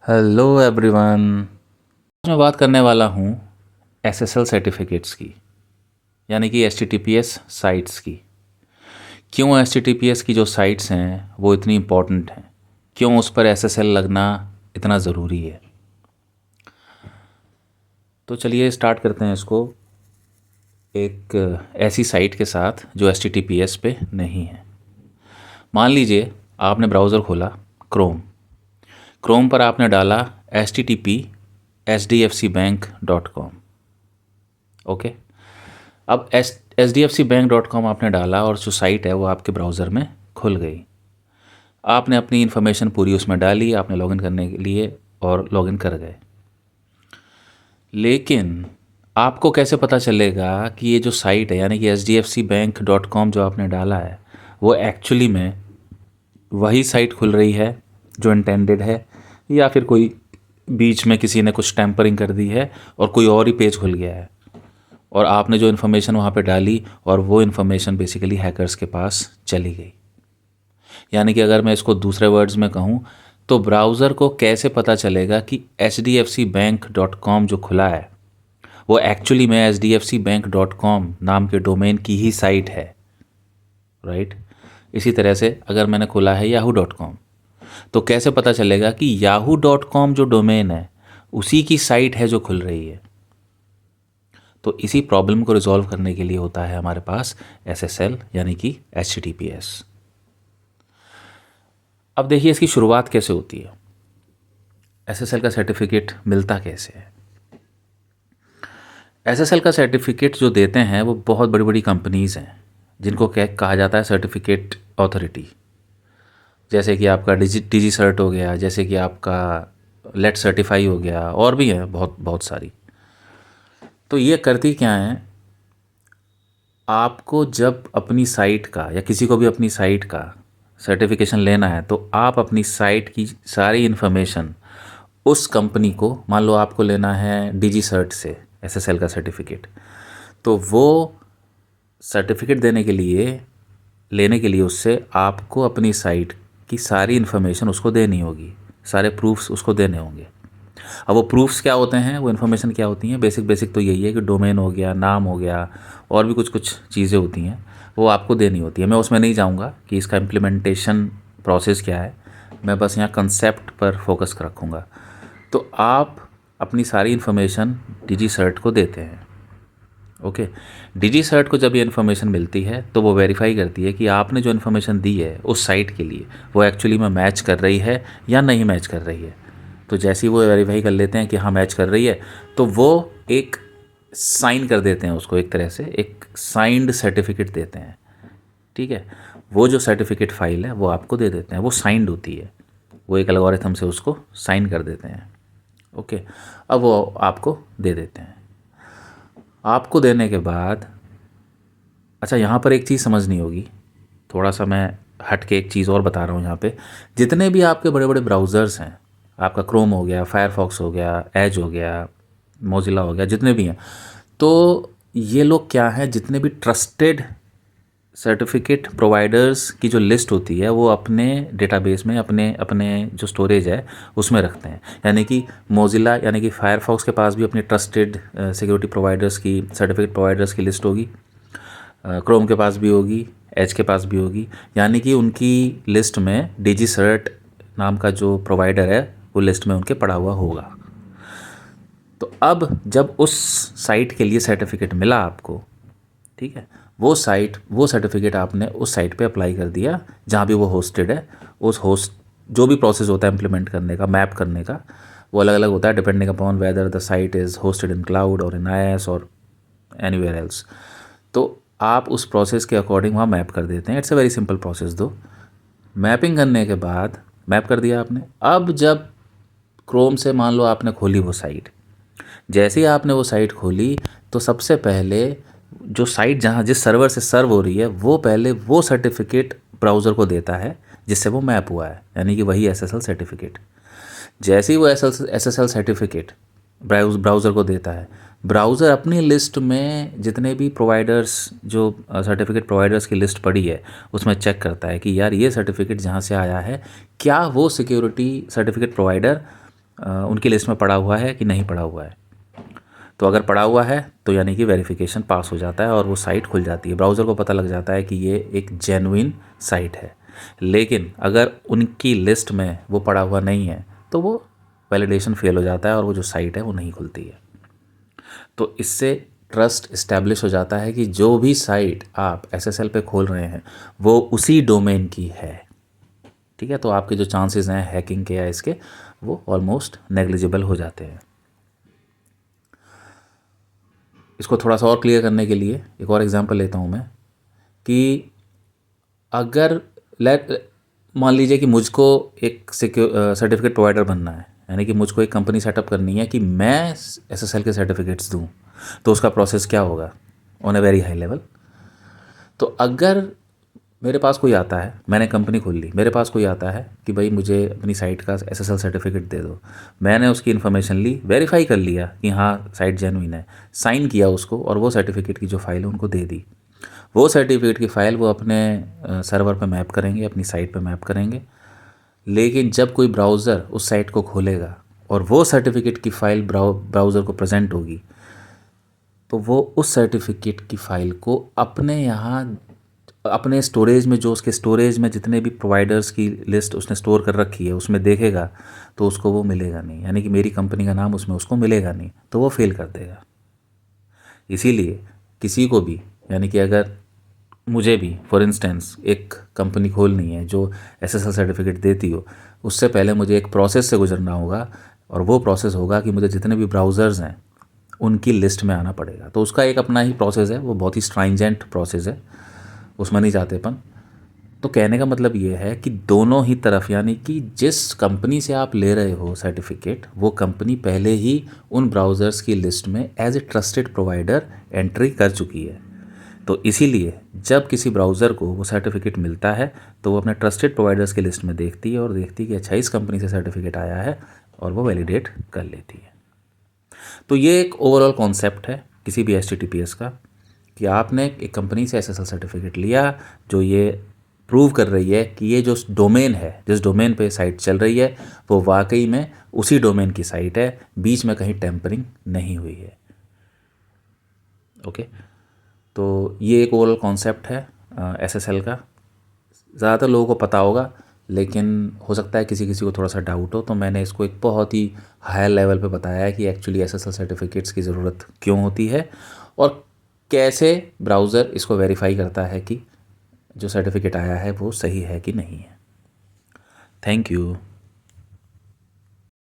Hello everyone. आज मैं बात करने वाला हूँ एसएसएल सर्टिफिकेट्स की, यानी कि एचटीटीपीएस साइट्स की। क्यों एचटीटीपीएस की जो साइट्स हैं वो इतनी इम्पोर्टेंट हैं, क्यों उस पर एसएसएल लगना इतना ज़रूरी है। तो चलिए स्टार्ट करते हैं इसको एक ऐसी साइट के साथ जो एचटीटीपीएस पे नहीं है। मान लीजिए आपने ब्राउज़र खोला क्रोम पर आपने डाला http://hdfcbank.com। ओके, अब HDFCbank.com आपने डाला और जो साइट है वो आपके ब्राउज़र में खुल गई। आपने अपनी इन्फॉर्मेशन पूरी उसमें डाली, आपने लॉगिन करने के लिए और लॉगिन कर गए। लेकिन आपको कैसे पता चलेगा कि ये जो साइट है यानी कि HDFCbank.com जो आपने डाला है वो एक्चुअली में वही साइट खुल रही है जो इंटेंडेड है, या फिर कोई बीच में किसी ने कुछ टैम्परिंग कर दी है और कोई और ही पेज खुल गया है और आपने जो इन्फॉर्मेशन वहाँ पे डाली और वो इन्फॉर्मेशन बेसिकली हैकर्स के पास चली गई। यानी कि अगर मैं इसको दूसरे वर्ड्स में कहूँ तो ब्राउज़र को कैसे पता चलेगा कि HDFCbank.com जो खुला है वो एक्चुअली में HDFCbank.com नाम के डोमेन की ही साइट है, राइट। इसी तरह से अगर मैंने खोला है yahoo.com तो कैसे पता चलेगा कि yahoo.com जो डोमेन है उसी की साइट है जो खुल रही है। तो इसी प्रॉब्लम को रिजॉल्व करने के लिए होता है हमारे पास एसएसएल यानी कि HTTPS। अब देखिए इसकी शुरुआत कैसे होती है, एसएसएल का सर्टिफिकेट मिलता कैसे है। एसएसएल का सर्टिफिकेट जो देते हैं वो बहुत बड़ी बड़ी कंपनीज़ हैं जिनको कहा जाता है सर्टिफिकेट अथॉरिटी। जैसे कि आपका डिजी सर्ट हो गया, जैसे कि आपका लेट सर्टिफाई हो गया, और भी हैं बहुत बहुत सारी। तो ये करती क्या है, आपको जब अपनी साइट का या किसी को भी अपनी साइट का सर्टिफिकेशन लेना है तो आप अपनी साइट की सारी इन्फॉर्मेशन उस कंपनी को, मान लो आपको लेना है डिजी सर्ट से एसएसएल का सर्टिफिकेट, तो वो सर्टिफिकेट लेने के लिए उससे आपको अपनी साइट की सारी इन्फॉर्मेशन उसको देनी होगी, सारे प्रूफ्स उसको देने होंगे। अब वो प्रूफ्स क्या होते हैं, वो इन्फॉर्मेशन क्या होती हैं, बेसिक तो यही है कि डोमेन हो गया, नाम हो गया, और भी कुछ चीज़ें होती हैं वो आपको देनी होती है। मैं उसमें नहीं जाऊँगा कि इसका इम्प्लीमेंटेशन प्रोसेस क्या है, मैं बस यहाँ कंसेप्ट पर फोकस रखूँगा। तो आप अपनी सारी इन्फॉर्मेशन डिजी सर्ट को देते हैं। ओके, डिजी सर्ट को जब ये इन्फॉर्मेशन मिलती है तो वो वेरीफाई करती है कि आपने जो इन्फॉर्मेशन दी है उस साइट के लिए वो एक्चुअली में मैच कर रही है या नहीं मैच कर रही है। तो जैसे ही वो वेरीफाई कर लेते हैं कि हाँ मैच कर रही है, तो वो एक साइन कर देते हैं उसको, एक तरह से एक साइंड सर्टिफिकेट देते हैं। ठीक है, वो जो सर्टिफिकेट फाइल है वो आपको दे देते हैं, वो साइंड होती है, वो एक एल्गोरिथम से उसको साइन कर देते हैं। ओके, अब वो आपको दे देते हैं। आपको देने के बाद, अच्छा यहाँ पर एक चीज़ समझनी होगी, थोड़ा सा मैं हट के एक चीज़ और बता रहा हूँ यहाँ पे। जितने भी आपके बड़े बड़े ब्राउज़र्स हैं, आपका क्रोम हो गया, फायरफॉक्स हो गया, एज हो गया, मोजिला हो गया, जितने भी हैं, तो ये लोग क्या हैं, जितने भी ट्रस्टेड सर्टिफिकेट प्रोवाइडर्स की जो लिस्ट होती है वो अपने डेटाबेस में, अपने अपने जो स्टोरेज है उसमें रखते हैं। यानी कि मोजिला यानी कि फायरफॉक्स के पास भी अपने ट्रस्टेड सिक्योरिटी प्रोवाइडर्स की, सर्टिफिकेट प्रोवाइडर्स की लिस्ट होगी, क्रोम के पास भी होगी, एज के पास भी होगी। यानी कि उनकी लिस्ट में डिजी सर्ट नाम का जो प्रोवाइडर है वो लिस्ट में उनके पड़ा हुआ होगा। तो अब जब उस साइट के लिए सर्टिफिकेट मिला आपको, ठीक है, वो सर्टिफिकेट आपने उस साइट पे अप्लाई कर दिया जहाँ भी वो होस्टेड है। उस होस्ट जो भी प्रोसेस होता है इम्प्लीमेंट करने का, मैप करने का, वो अलग अलग होता है depending upon whether the site is hosted in cloud और इन IaaS और एनीवेयर एल्स। तो आप उस प्रोसेस के अकॉर्डिंग वहाँ मैप कर देते हैं। It's a very simple process. दो मैपिंग करने के बाद मैप कर दिया आपने। अब जब क्रोम से मान लो आपने खोली वो साइट, जैसे ही आपने वो साइट खोली तो सबसे पहले जो साइट जहाँ जिस सर्वर से सर्व हो रही है वो पहले वो सर्टिफिकेट ब्राउज़र को देता है जिससे वो मैप हुआ है, यानी कि वही एसएसएल सर्टिफिकेट। जैसे ही वो एसएसएल सर्टिफिकेट ब्राउज़र को देता है, ब्राउज़र अपनी लिस्ट में जितने भी प्रोवाइडर्स, जो सर्टिफिकेट प्रोवाइडर्स की लिस्ट पड़ी है उसमें चेक करता है कि यार ये सर्टिफिकेट जहाँ से आया है क्या वो सिक्योरिटी सर्टिफिकेट प्रोवाइडर उनकी लिस्ट में पड़ा हुआ है कि नहीं पड़ा हुआ है। तो अगर पड़ा हुआ है तो यानी कि वेरिफिकेशन पास हो जाता है और वो साइट खुल जाती है, ब्राउज़र को पता लग जाता है कि ये एक जेन्युइन साइट है। लेकिन अगर उनकी लिस्ट में वो पड़ा हुआ नहीं है तो वो वैलिडेशन फेल हो जाता है और वो जो साइट है वो नहीं खुलती है। तो इससे ट्रस्ट इस्टेब्लिश हो जाता है कि जो भी साइट आप एसएसएल पे खोल रहे हैं वो उसी डोमेन की है। ठीक है, तो आपके जो चांसेस हैं हैकिंग के या इसके वो ऑलमोस्ट नेग्लिजिबल हो जाते हैं। इसको थोड़ा सा और क्लियर करने के लिए एक और एग्जांपल लेता हूँ मैं कि अगर मान लीजिए कि मुझको एक सर्टिफिकेट प्रोवाइडर बनना है, यानी कि मुझको एक कंपनी सेटअप करनी है कि मैं एसएसएल के सर्टिफिकेट्स दूँ, तो उसका प्रोसेस क्या होगा on a very high level. तो अगर मेरे पास कोई आता है, मैंने कंपनी खोल ली, मेरे पास कोई आता है कि भाई मुझे अपनी साइट का एसएसएल सर्टिफिकेट दे दो, मैंने उसकी इन्फॉर्मेशन ली, वेरीफाई कर लिया कि हाँ साइट जेन्युइन है, साइन किया उसको और वो सर्टिफिकेट की जो फाइल है उनको दे दी। वो सर्टिफिकेट की फ़ाइल वो अपने सर्वर पे मैप करेंगे, अपनी साइट पे मैप करेंगे। लेकिन जब कोई ब्राउज़र उस साइट को खोलेगा और वो सर्टिफिकेट की फ़ाइल ब्राउज़र को प्रेजेंट होगी, तो वो उस सर्टिफिकेट की फ़ाइल को अपने यहाँ अपने स्टोरेज में, जो उसके स्टोरेज में जितने भी प्रोवाइडर्स की लिस्ट उसने स्टोर कर रखी है उसमें देखेगा, तो उसको वो मिलेगा नहीं, यानी कि मेरी कंपनी का नाम उसमें उसको मिलेगा नहीं, तो वो फेल कर देगा। इसीलिए किसी को भी, यानी कि अगर मुझे भी फॉर इंस्टेंस एक कंपनी खोलनी है जो एसएसएल सर्टिफिकेट देती हो, उससे पहले मुझे एक प्रोसेस से गुजरना होगा और वो प्रोसेस होगा कि मुझे जितने भी ब्राउज़र्स हैं उनकी लिस्ट में आना पड़ेगा। तो उसका एक अपना ही प्रोसेस है, वो बहुत ही स्ट्राइंजेंट प्रोसेस है, उसमें नहीं जाते अपन। तो कहने का मतलब ये है कि दोनों ही तरफ, यानी कि जिस कंपनी से आप ले रहे हो सर्टिफिकेट, वो कंपनी पहले ही उन ब्राउज़र्स की लिस्ट में as a trusted provider entry कर चुकी है। तो इसीलिए जब किसी ब्राउज़र को वो सर्टिफिकेट मिलता है तो वो अपने ट्रस्टेड प्रोवाइडर्स की लिस्ट में देखती है और देखती है कि अच्छा इस कंपनी से सर्टिफिकेट आया है, और वो वैलिडेट कर लेती है। तो ये एक ओवरऑल कॉन्सेप्ट है किसी भी HTTPS का कि आपने एक कंपनी से एसएसएल सर्टिफिकेट लिया जो ये प्रूव कर रही है कि ये जो डोमेन है, जिस डोमेन पे साइट चल रही है, वो वाकई में उसी डोमेन की साइट है, बीच में कहीं टेम्परिंग नहीं हुई है। ओके, तो ये एक ओवरऑल कॉन्सेप्ट है एसएसएल का। ज़्यादातर लोगों को पता होगा, लेकिन हो सकता है किसी किसी को थोड़ा सा डाउट हो, तो मैंने इसको एक बहुत ही हायर लेवल पे बताया है कि एक्चुअली एसएसएल सर्टिफिकेट्स की ज़रूरत क्यों होती है और कैसे ब्राउज़र इसको वेरीफाई करता है कि जो सर्टिफिकेट आया है वो सही है कि नहीं है। Thank you.